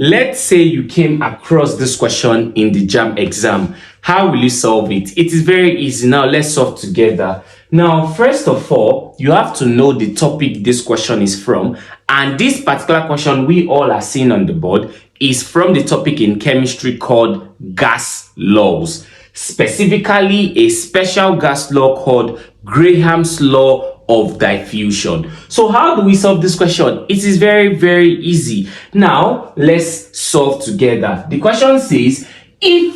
Let's say you came across this question in the Jamb exam. How will you solve it? It is very easy. Now let's solve together. Now, first of all, you have to know the topic this question is from. And this particular question we all are seeing on the board is from the topic in chemistry called gas laws. Specifically, a special gas law called Graham's law of diffusion. So how do we solve this question? It is very, very easy. Now, let's solve together. The question says,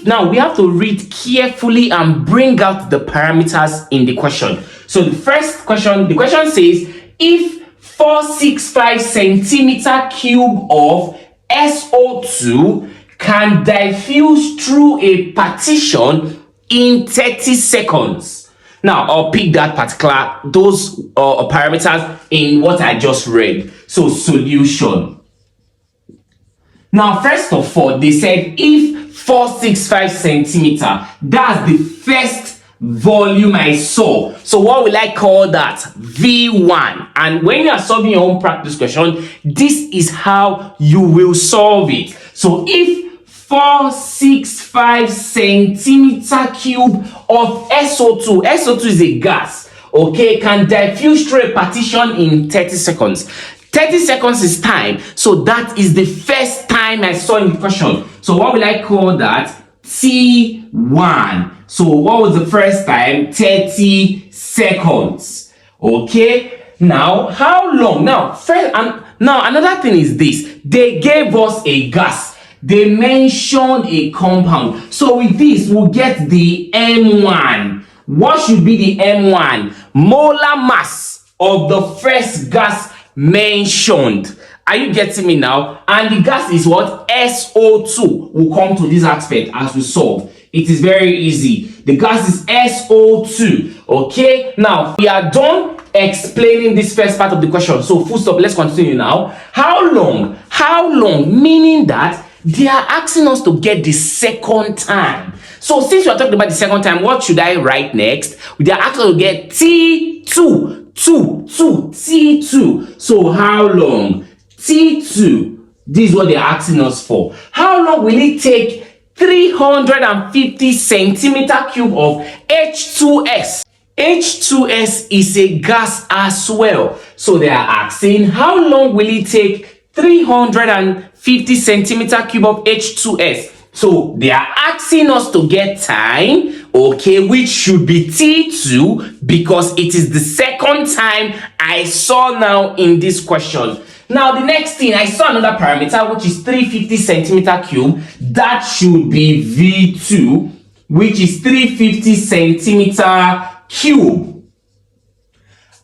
now we have to read carefully and bring out the parameters in the question. So the first question, the question says, if 465 centimeter cube of SO2 can diffuse through a partition in 30 seconds. Now, I'll pick that particular, those parameters in what I just read. So, solution. Now, first of all, they said if 465 centimeter, that's the first volume I saw. So, what will I call that? V1. And when you are solving your own practice question, this is how you will solve it. So, if 465 centimeter cube of SO2. SO2 is a gas, okay, can diffuse through a partition in 30 seconds. 30 seconds is time, so that is the first time I saw in the question. So what will I call that? T1. So what was the first time? 30 seconds. Okay, now how long? Now, now another thing is this. They gave us a gas. They mentioned a compound. So with this, we'll get the M1. What should be the M1? Molar mass of the first gas mentioned. Are you getting me now? And the gas is what? SO2. We'll come to this aspect as we solve. It is very easy. The gas is SO2. Okay? Now, we are done explaining this first part of the question. So, full stop. Let's continue now. How long? How long? Meaning that they are asking us to get the second time. So since we are talking about the second time, what should I write next? They are asking us to get T2. T2. So how long? T2. This is what they are asking us for. How long will it take 350 centimeter cube of H2S? H2S is a gas as well. So they are asking, how long will it take 350 centimeter cube of H2S? So they are asking us to get time, okay, which should be T2 because it is the second time I saw now in this question. Now the next thing, I saw another parameter which is 350 centimeter cube. That should be V2, which is 350 centimeter cube.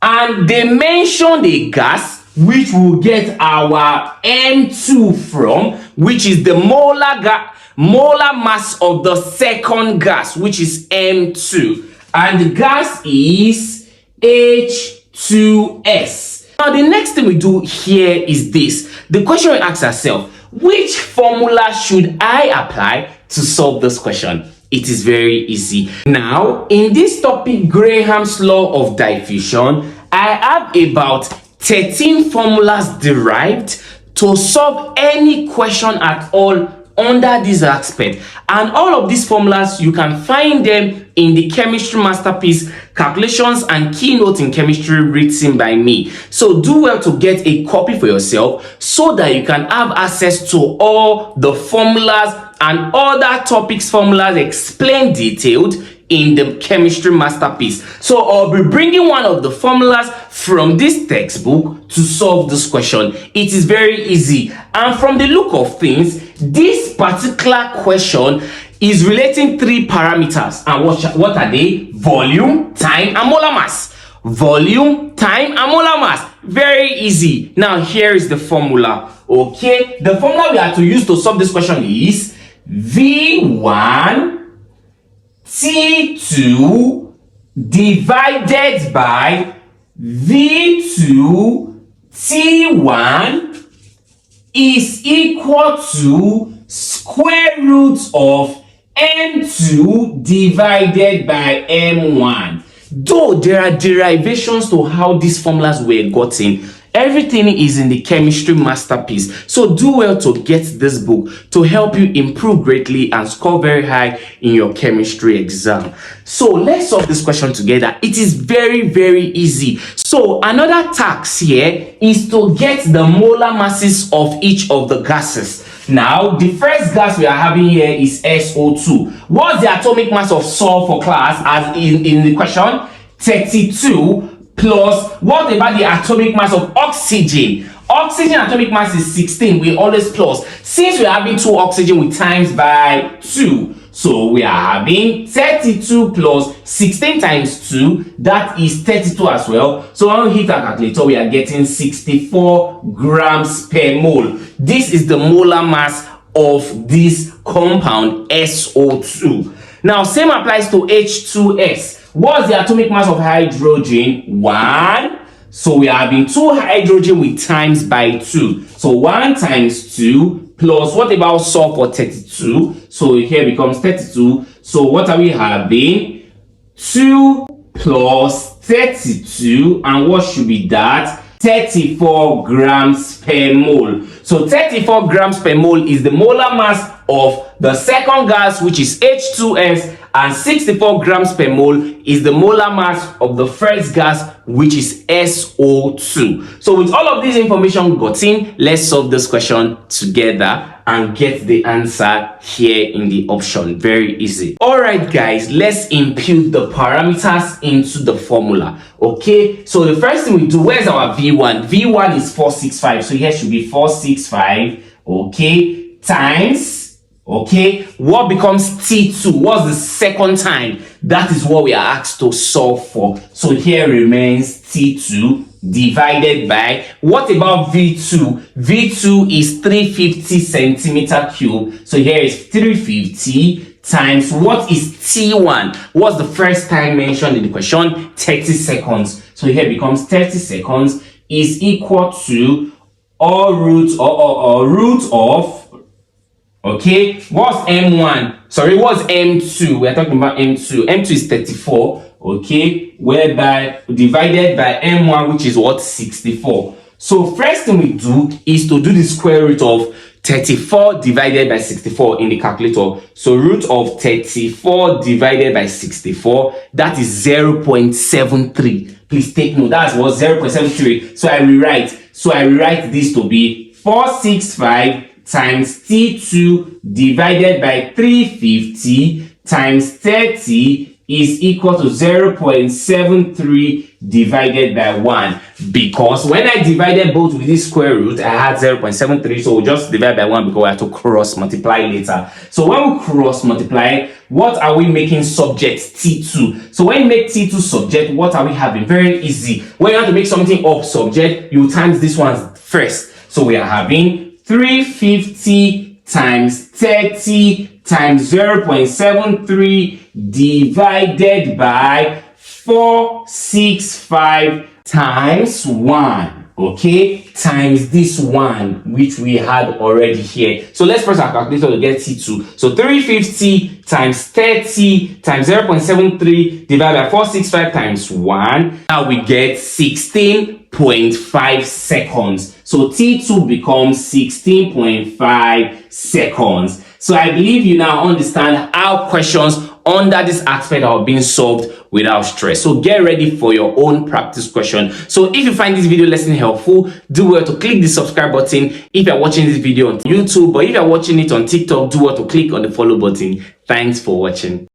And they mentioned a gas which will get our M2 from, which is the molar mass of the second gas, which is M2. And the gas is H2S. Now, the next thing we do here is this. The question we ask ourselves, which formula should I apply to solve this question? It is very easy. Now, in this topic, Graham's law of diffusion, I have about 13 formulas derived to solve any question at all under this aspect. And all of these formulas, you can find them in the chemistry masterpiece calculations and keynote in chemistry written by me. So do well to get a copy for yourself so that you can have access to all the formulas and other topics formulas explained detailed in the chemistry masterpiece. So I'll be bringing one of the formulas from this textbook to solve this question. It is very easy. And from the look of things, this particular question is relating three parameters. And what are they? Volume, time, and molar mass. Volume, time, and molar mass. Very easy. Now here is the formula. Okay, the formula we have to use to solve this question is V1 T2 divided by V2 T1 is equal to square root of M2 divided by M1. Though there are derivations to how these formulas were gotten, Everything is in the chemistry masterpiece. So do well to get this book to help you improve greatly and score very high in your chemistry exam. So let's solve this question together. It is very, very easy. So another task here is to get the molar masses of each of the gases. Now, the first gas we are having here is SO2. What's the atomic mass of sulfur, class, as in the question? 32 plus, what about the atomic mass of oxygen? Oxygen atomic mass is 16. We always plus. Since we are having 2 oxygen, we times by 2. So we are having 32 plus 16 times 2. That is 32 as well. So when we hit our calculator, we are getting 64 grams per mole. This is the molar mass of this compound SO2. Now, same applies to H2S. What's the atomic mass of hydrogen? 1. So we are having 2 hydrogen with times by 2. So 1 times 2 plus, what about sulfur? 32. So here becomes 32. So what are we having? 2 plus 32. And what should be that? 34 grams per mole. So 34 grams per mole is the molar mass of the second gas, which is H2S, and 64 grams per mole is the molar mass of the first gas, which is SO2. So with all of this information gotten, let's solve this question together and get the answer here in the option. Very easy. All right, guys, let's impute the parameters into the formula. Okay, so the first thing we do, where's our V1? V1 is 465. So here should be 465. Okay, times, okay, what becomes T2? What's the second time? That is what we are asked to solve for. So here remains T2 divided by, what about V2? V2 is 350 centimeter cube. So here is 350 times, what is T1? What's the first time mentioned in the question? 30 seconds. So here becomes 30 seconds is equal to root of, okay, what's M1? Sorry, what's M2? We're talking about M2. M2 is 34, okay, whereby divided by M1, which is what? 64. So first thing we do is to do the square root of 34 divided by 64 in the calculator. So root of 34 divided by 64, that is 0.73. Please take note, that's what? 0.73. So I rewrite this to be 465 times T2 divided by 350 times 30 is equal to 0.73 divided by 1. Because when I divided both with this square root, I had 0.73, so we'll just divide by 1 because we have to cross multiply later. So when we cross multiply, what are we making subject? T2. So when you make T2 subject, what are we having? Very easy. When you want to make something of subject, you times this one first. So we are having 350 times 30 times 0.73 divided by 465 times 1, okay, times this one which we had already here. So let's press our calculator to get T2. So 350 times 30 times 0.73 divided by 465 times 1. Now we get 16.5 seconds. So T2 becomes 16.5 seconds. So I believe you now understand how questions under this aspect are being solved without stress. So get ready for your own practice question. So if you find this video lesson helpful, do well to click the subscribe button if you're watching this video on YouTube, or if you're watching it on TikTok, do well to click on the follow button. Thanks for watching.